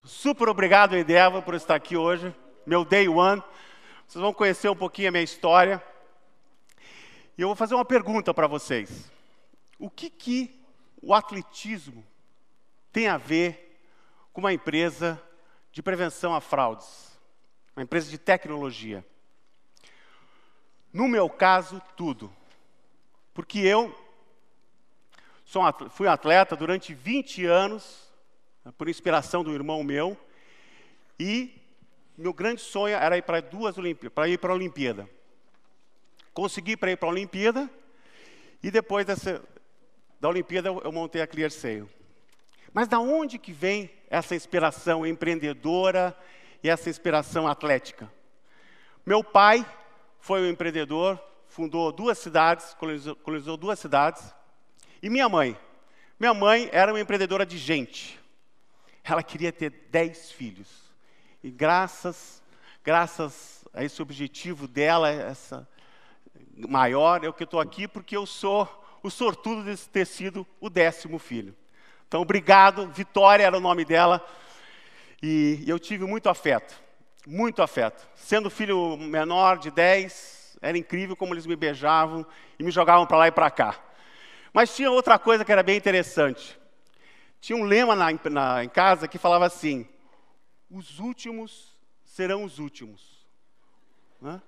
Super obrigado, Endeavor, por estar aqui hoje, meu Day One. Vocês vão conhecer um pouquinho a minha história. E eu vou fazer uma pergunta para vocês. O que o atletismo tem a ver com uma empresa de prevenção a fraudes? Uma empresa de tecnologia? No meu caso, tudo. Porque eu fui atleta durante 20 anos, por inspiração do irmão meu, e meu grande sonho era ir para a Olimpíada. Consegui para ir para a Olimpíada, e depois da Olimpíada eu montei a ClearSale. Mas da onde que vem essa inspiração empreendedora e essa inspiração atlética? Meu pai foi um empreendedor, fundou 2 cidades, colonizou 2 cidades, e minha mãe era uma empreendedora de gente. Ela queria ter 10 filhos. E graças a esse objetivo dela, maior, eu que estou aqui porque eu sou o sortudo de ter sido o 10º filho. Então, obrigado. Vitória era o nome dela. E eu tive muito afeto. Muito afeto. Sendo filho menor de 10, era incrível como eles me beijavam e me jogavam para lá e para cá. Mas tinha outra coisa que era bem interessante. Tinha um lema em casa que falava assim: os últimos serão os últimos. Né?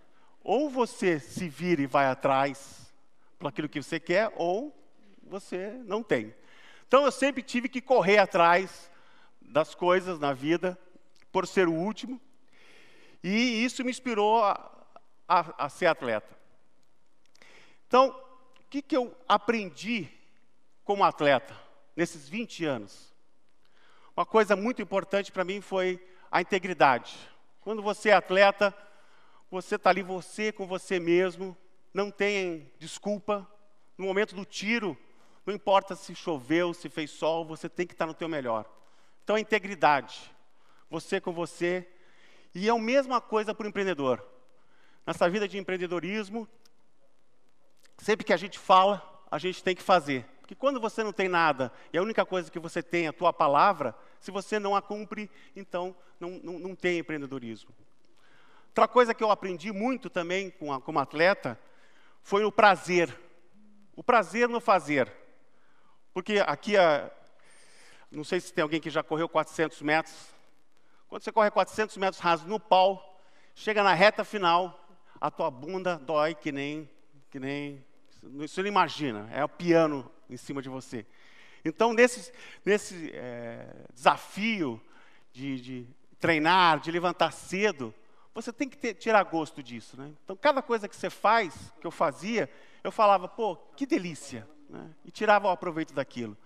Ou você se vira e vai atrás para aquilo que você quer, ou você não tem. Então eu sempre tive que correr atrás das coisas na vida, por ser o último, e isso me inspirou a ser atleta. Então, o que eu aprendi como atleta nesses 20 anos? Uma coisa muito importante para mim foi a integridade. Quando você é atleta, você está ali, você com você mesmo, não tem desculpa. No momento do tiro, não importa se choveu, se fez sol, você tem que estar no teu melhor. Então, a integridade, você com você. E é a mesma coisa para o empreendedor. Nessa vida de empreendedorismo, sempre que a gente fala, a gente tem que fazer. Porque quando você não tem nada, e a única coisa que você tem é a tua palavra, se você não a cumpre, então não tem empreendedorismo. Outra coisa que eu aprendi muito também como atleta, foi o prazer. O prazer no fazer. Porque aqui, não sei se tem alguém que já correu 400 metros. Quando você corre 400 metros rasos no pau, chega na reta final, a tua bunda dói que nem você não imagina, é o piano em cima de você. Então, nesse desafio de treinar, de levantar cedo, você tem que tirar gosto disso. Né? Então, cada coisa que você faz, que eu fazia, eu falava, pô, que delícia. Né? E tirava o aproveito daquilo.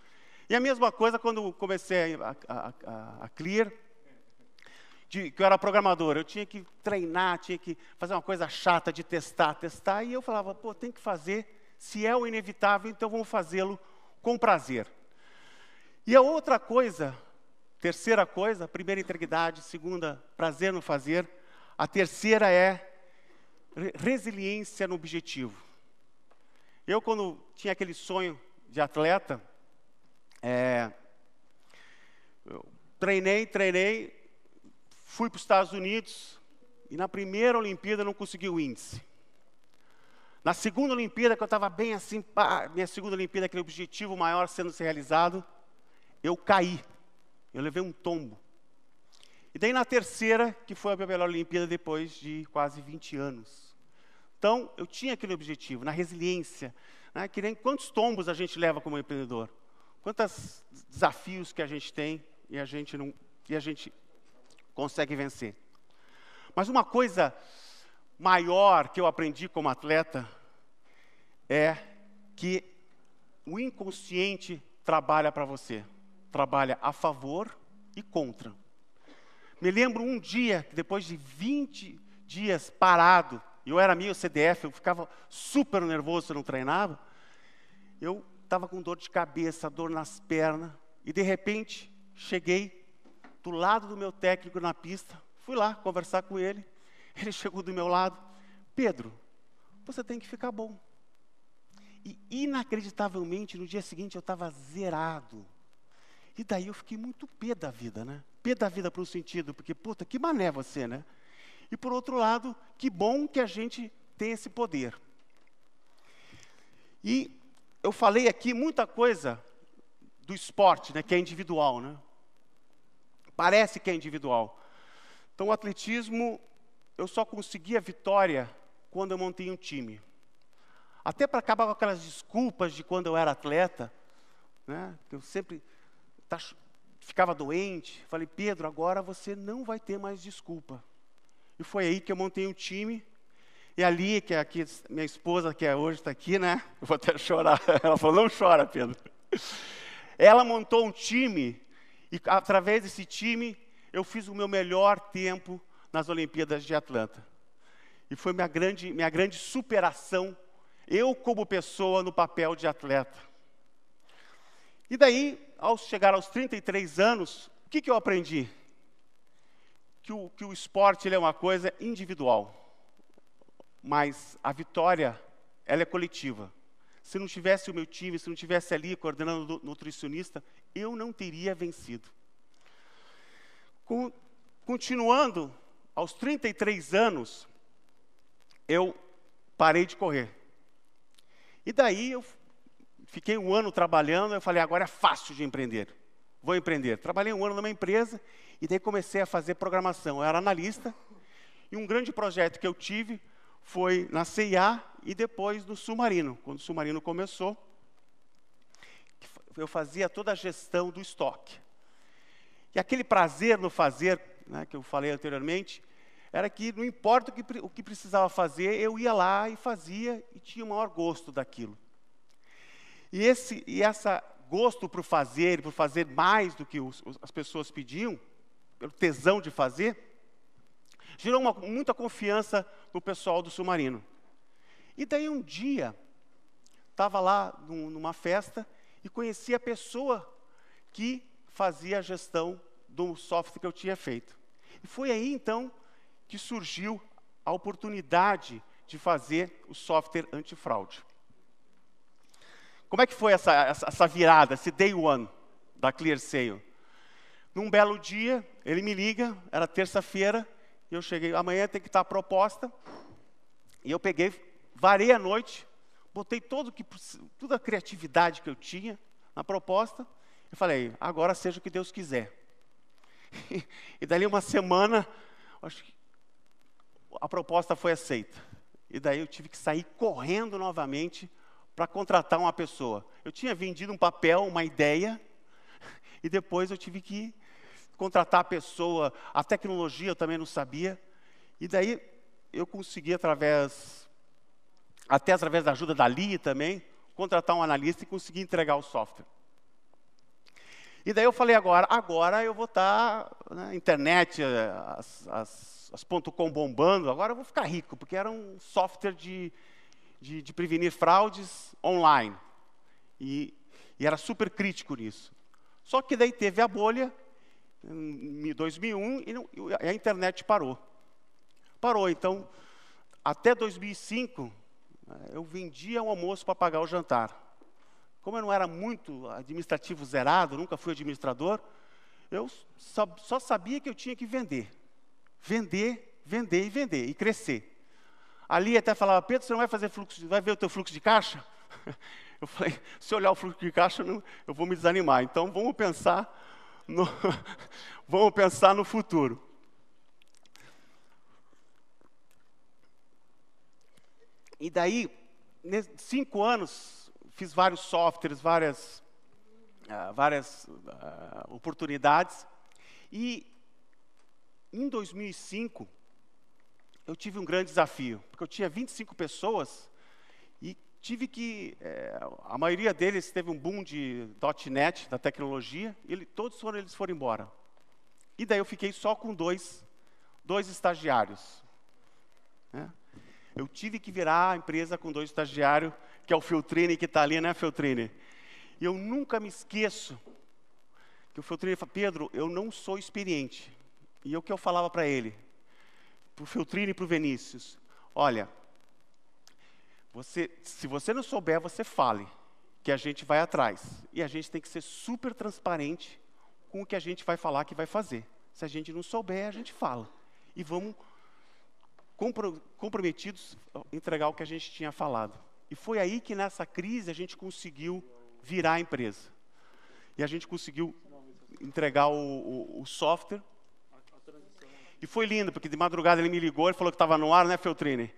E a mesma coisa quando comecei a Clear, que eu era programador, eu tinha que treinar, tinha que fazer uma coisa chata de testar, e eu falava, pô, tem que fazer, se é o inevitável, então vamos fazê-lo com prazer. E a outra coisa, terceira coisa, primeira, integridade, segunda, prazer no fazer, a terceira é resiliência no objetivo. Eu, quando tinha aquele sonho de atleta, eu treinei, fui para os Estados Unidos, e na primeira Olimpíada eu não consegui o índice. Na segunda Olimpíada, que eu estava bem assim, minha segunda Olimpíada, aquele objetivo maior sendo realizado, eu caí. Eu levei um tombo. E daí na terceira, que foi a minha melhor Olimpíada depois de quase 20 anos. Então, eu tinha aquele objetivo, na resiliência. Né? Que nem quantos tombos a gente leva como empreendedor? Quantos desafios que a gente tem e a gente consegue vencer. Mas uma coisa maior que eu aprendi como atleta é que o inconsciente trabalha para você. Trabalha a favor e contra. Me lembro um dia, depois de 20 dias parado, eu era meio CDF, eu ficava super nervoso se eu não treinava, eu estava com dor de cabeça, dor nas pernas, e de repente cheguei do lado do meu técnico na pista, Fui lá conversar com ele. Ele chegou do meu lado. Pedro, você tem que ficar bom. E inacreditavelmente, no dia seguinte, eu estava zerado. E daí eu fiquei muito pé da vida, né? Pé da vida para um sentido, porque, puta, que mané você, né? E por outro lado, que bom que a gente tem esse poder. E eu falei aqui muita coisa do esporte, né, que é individual, né? Parece que é individual. Então, o atletismo, eu só consegui a vitória quando eu montei um time. Até para acabar com aquelas desculpas de quando eu era atleta, né, que eu sempre ficava doente. Falei, Pedro, agora você não vai ter mais desculpa. E foi aí que eu montei um time. E ali, que é aqui, minha esposa, que hoje está aqui, né? Eu vou até chorar. Ela falou, não chora, Pedro. Ela montou um time, e através desse time, eu fiz o meu melhor tempo nas Olimpíadas de Atlanta. E foi minha grande superação, eu como pessoa no papel de atleta. E daí, ao chegar aos 33 anos, o que eu aprendi? Que o esporte ele é uma coisa individual. Mas a vitória, ela é coletiva. Se não tivesse o meu time, se não tivesse ali coordenando o nutricionista, eu não teria vencido. Continuando, aos 33 anos, eu parei de correr. E daí eu fiquei um ano trabalhando, eu falei, agora é fácil de empreender. Vou empreender. Trabalhei um ano numa empresa, e daí comecei a fazer programação. Eu era analista, e um grande projeto que eu tive foi na CIA e depois no Submarino. Quando o Submarino começou, eu fazia toda a gestão do estoque. E aquele prazer no fazer, né, que eu falei anteriormente, era que não importa o que precisava fazer, eu ia lá e fazia e tinha o maior gosto daquilo. E esse gosto por fazer mais do que as pessoas pediam, pelo tesão de fazer, gerou muita confiança no pessoal do Submarino. E daí um dia, estava lá numa festa e conheci a pessoa que fazia a gestão do software que eu tinha feito. E foi aí, então, que surgiu a oportunidade de fazer o software antifraude. Como é que foi essa virada, esse day one da ClearSale? Num belo dia, ele me liga, era terça-feira, e eu cheguei, amanhã tem que estar a proposta, e eu peguei, varei a noite, botei toda a criatividade que eu tinha na proposta, e falei, agora seja o que Deus quiser. E dali uma semana, acho que a proposta foi aceita. E daí eu tive que sair correndo novamente para contratar uma pessoa. Eu tinha vendido um papel, uma ideia, e depois eu tive que contratar a pessoa, a tecnologia eu também não sabia. E daí eu consegui, através da ajuda da Lia também, contratar um analista e conseguir entregar o software. E daí eu falei, agora eu vou estar na internet, as .com bombando, agora eu vou ficar rico, porque era um software de prevenir fraudes online. E era super crítico nisso. Só que daí teve a bolha, em 2001, e a internet parou. Parou, então, até 2005, eu vendia um almoço para pagar o jantar. Como eu não era muito administrativo zerado, nunca fui administrador, eu só sabia que eu tinha que vender. Vender, vender e vender, e crescer. Ali até falava, Pedro, você não vai fazer fluxo, vai ver o teu fluxo de caixa? Eu falei, se olhar o fluxo de caixa, eu vou me desanimar. Então, vamos pensar no futuro. E daí, 5 anos, fiz vários softwares, várias oportunidades. E em 2005, eu tive um grande desafio, porque eu tinha 25 pessoas e tive que... a maioria deles teve um boom de .NET, da tecnologia, e todos eles foram embora. E daí eu fiquei só com dois estagiários. Né? Eu tive que virar a empresa com 2 estagiários, que é o Feltrini, que está ali, né, Feltrini? E eu nunca me esqueço que o Feltrini fala, Pedro, eu não sou experiente. E o que eu falava para ele, para o Feltrini e para o Vinícius, olha, se você não souber, você fale, que a gente vai atrás. E a gente tem que ser super transparente com o que a gente vai falar que vai fazer. Se a gente não souber, a gente fala. E vamos comprometidos a entregar o que a gente tinha falado. E foi aí que nessa crise a gente conseguiu virar a empresa. E a gente conseguiu entregar o software. E foi lindo, porque de madrugada ele me ligou, ele falou que estava no ar, né, Feltrini?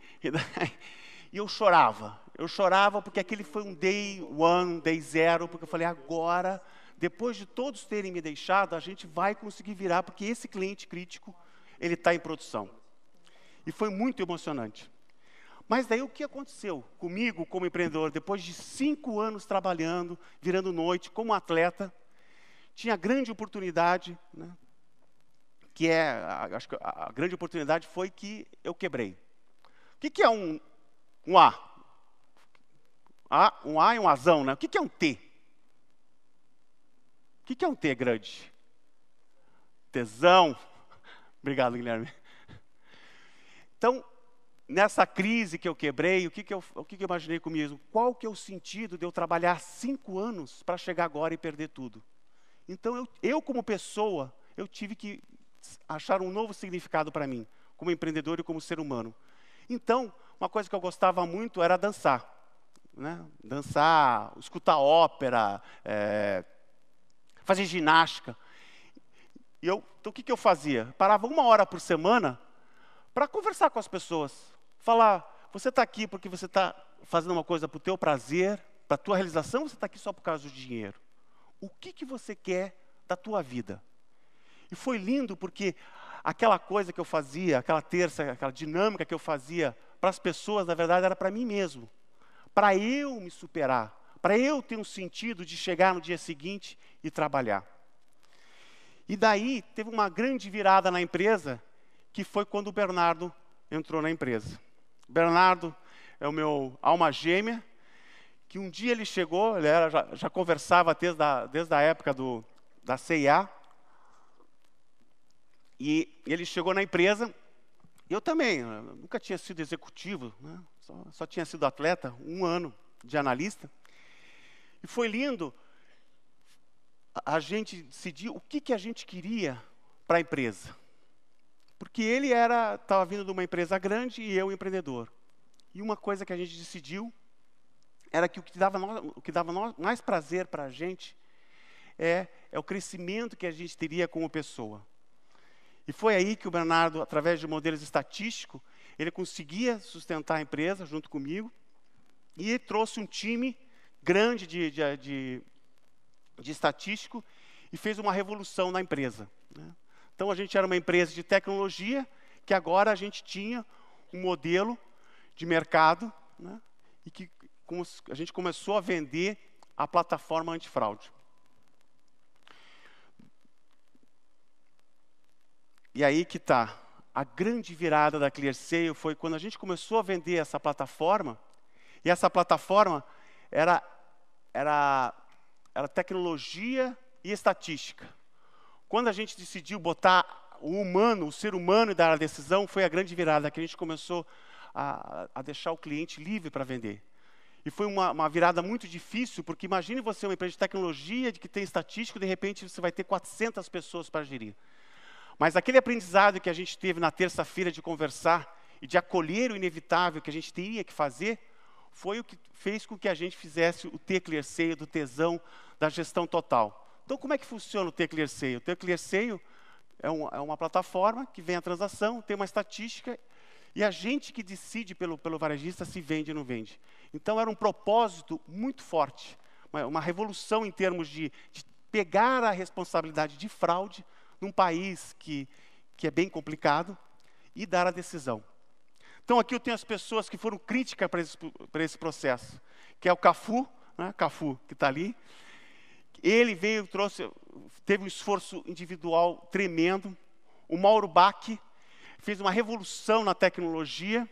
E eu chorava porque aquele foi um day one, day zero, porque eu falei, agora, depois de todos terem me deixado, a gente vai conseguir virar, porque esse cliente crítico, ele está em produção. E foi muito emocionante. Mas daí o que aconteceu comigo como empreendedor, depois de 5 anos trabalhando, virando noite, como atleta, tinha grande oportunidade, né? Acho que a grande oportunidade foi que eu quebrei. O que é um A? Um A e um Azão, né? O que é um T? O que é um T grande? Tesão. Obrigado, Guilherme. Então, nessa crise que eu quebrei, o que eu imaginei comigo? Qual que é o sentido de eu trabalhar 5 anos para chegar agora e perder tudo? Então, eu como pessoa, eu tive que achar um novo significado para mim, como empreendedor e como ser humano. Então, uma coisa que eu gostava muito era dançar. Né? Dançar, escutar ópera, fazer ginástica. Então, o que eu fazia? Parava 1 hora por semana para conversar com as pessoas. Falar, você está aqui porque você está fazendo uma coisa para o teu prazer, para a tua realização, ou você está aqui só por causa do dinheiro? O que você quer da tua vida? E foi lindo porque aquela coisa que eu fazia, aquela dinâmica que eu fazia para as pessoas, na verdade, era para mim mesmo. Para eu me superar, para eu ter um sentido de chegar no dia seguinte e trabalhar. E daí teve uma grande virada na empresa, que foi quando o Bernardo entrou na empresa. O Bernardo é o meu alma gêmea, que um dia ele chegou, ele já conversava desde a época da CIA, e ele chegou na empresa, eu também, nunca tinha sido executivo, né? Só tinha sido atleta, 1 ano de analista. E foi lindo a gente decidir o que a gente queria para a empresa. Porque ele estava vindo de uma empresa grande e eu empreendedor. E uma coisa que a gente decidiu era que o que dava mais prazer para a gente é o crescimento que a gente teria como pessoa. E foi aí que o Bernardo, através de modelos estatísticos, ele conseguia sustentar a empresa junto comigo e ele trouxe um time grande de estatístico e fez uma revolução na empresa. Né? Então, a gente era uma empresa de tecnologia que agora a gente tinha um modelo de mercado, né? E que a gente começou a vender a plataforma antifraude. E aí que está. A grande virada da ClearSale foi quando a gente começou a vender essa plataforma, e essa plataforma era tecnologia e estatística. Quando a gente decidiu botar o ser humano e dar a decisão, foi a grande virada, que a gente começou a deixar o cliente livre para vender. E foi uma virada muito difícil, porque imagine você uma empresa de tecnologia, que tem estatístico, de repente você vai ter 400 pessoas para gerir. Mas aquele aprendizado que a gente teve na terça-feira de conversar e de acolher o inevitável que a gente teria que fazer, foi o que fez com que a gente fizesse o T-ClearSale, do tesão, da gestão total. Então, como é que funciona o T-ClearSale? O T-ClearSale é uma plataforma que vem a transação, tem uma estatística, e a gente que decide pelo varejista se vende ou não vende. Então, era um propósito muito forte, uma revolução em termos de pegar a responsabilidade de fraude num país que é bem complicado e dar a decisão. Então, aqui eu tenho as pessoas que foram críticas para esse processo, que é o Cafu, né? Cafu, que está ali. Ele teve um esforço individual tremendo. O Mauro Bach fez uma revolução na tecnologia.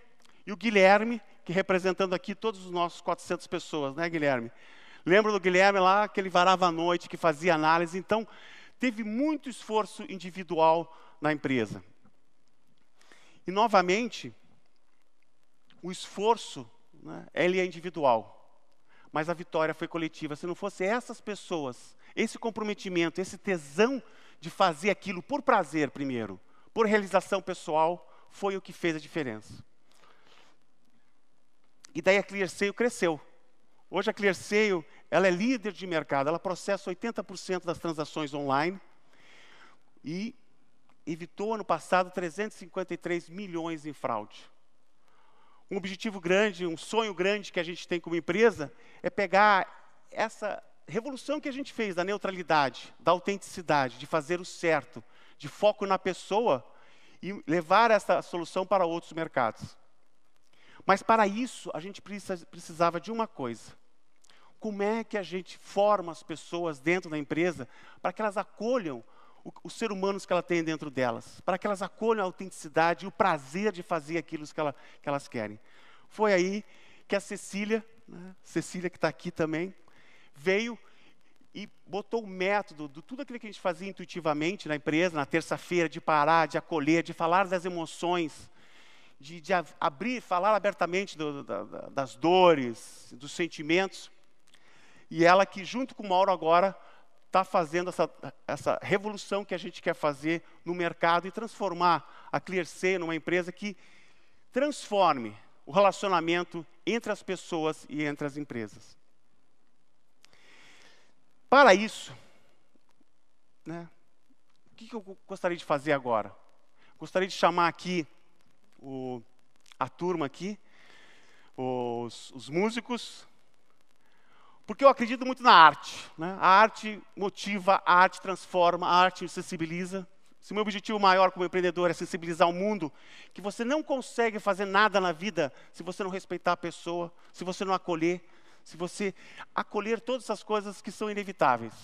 E o Guilherme, que representando aqui todos os nossos 400 pessoas, né, Guilherme? Lembra do Guilherme lá, que ele varava à noite, que fazia análise. Então, teve muito esforço individual na empresa. E, novamente, o esforço, né, ele é individual, mas a vitória foi coletiva. Se não fosse essas pessoas, esse comprometimento, esse tesão de fazer aquilo por prazer primeiro, por realização pessoal, foi o que fez a diferença. E daí a ClearSale cresceu. Hoje a ClearSale, ela é líder de mercado, ela processa 80% das transações online e evitou ano passado 353 milhões em fraude. Um objetivo grande, um sonho grande que a gente tem como empresa é pegar essa revolução que a gente fez da neutralidade, da autenticidade, de fazer o certo, de foco na pessoa e levar essa solução para outros mercados. Mas para isso a gente precisava de uma coisa. Como é que a gente forma as pessoas dentro da empresa para que elas acolham os seres humanos que ela tem dentro delas, para que elas acolham a autenticidade e o prazer de fazer aquilo que elas querem. Foi aí que a Cecília, né, Cecília que está aqui também, veio e botou o método de tudo aquilo que a gente fazia intuitivamente na empresa, na terça-feira, de parar, de acolher, de falar das emoções, de abrir, falar abertamente das dores, dos sentimentos. E ela que, junto com o Mauro agora, está fazendo essa revolução que a gente quer fazer no mercado e transformar a ClearSale numa empresa que transforme o relacionamento entre as pessoas e entre as empresas. Para isso, né, o que eu gostaria de fazer agora? Gostaria de chamar aqui a turma aqui, os músicos, porque eu acredito muito na arte, né? A arte motiva, a arte transforma, a arte sensibiliza. Se o meu objetivo maior como empreendedor é sensibilizar o mundo, que você não consegue fazer nada na vida se você não respeitar a pessoa, se você não acolher, se você acolher todas essas coisas que são inevitáveis.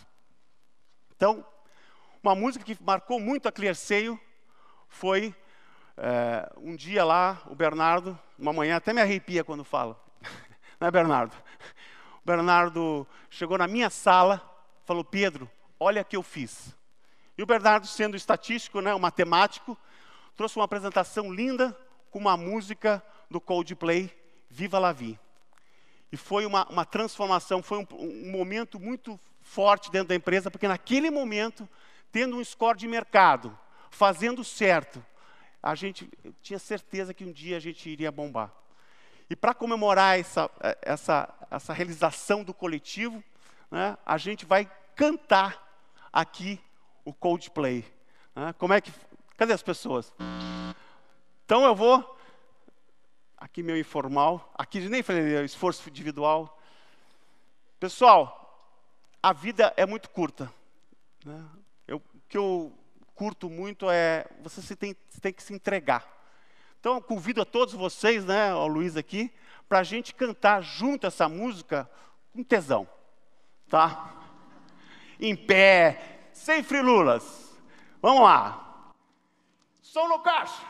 Então, uma música que marcou muito a ClearSale foi um dia lá, o Bernardo, uma manhã, até me arrepia quando falo, não é, Bernardo? O Bernardo chegou na minha sala, falou: Pedro, olha o que eu fiz. E o Bernardo, sendo estatístico, né, um matemático, trouxe uma apresentação linda com uma música do Coldplay, Viva la Vie. E foi uma transformação, foi um momento muito forte dentro da empresa, porque naquele momento, tendo um score de mercado, fazendo certo, eu tinha certeza que um dia a gente iria bombar. E para comemorar essa realização do coletivo, né, a gente vai cantar aqui o Coldplay. Né? Cadê as pessoas? Então eu vou, aqui meu informal, aqui nem falei esforço individual. Pessoal, a vida é muito curta. Né? O que eu curto muito é, você tem que se entregar. Então, eu convido a todos vocês, né, o Luiz aqui, para a gente cantar junto essa música com tesão, tá? Em pé, sem frilulas. Vamos lá. Som no caixa.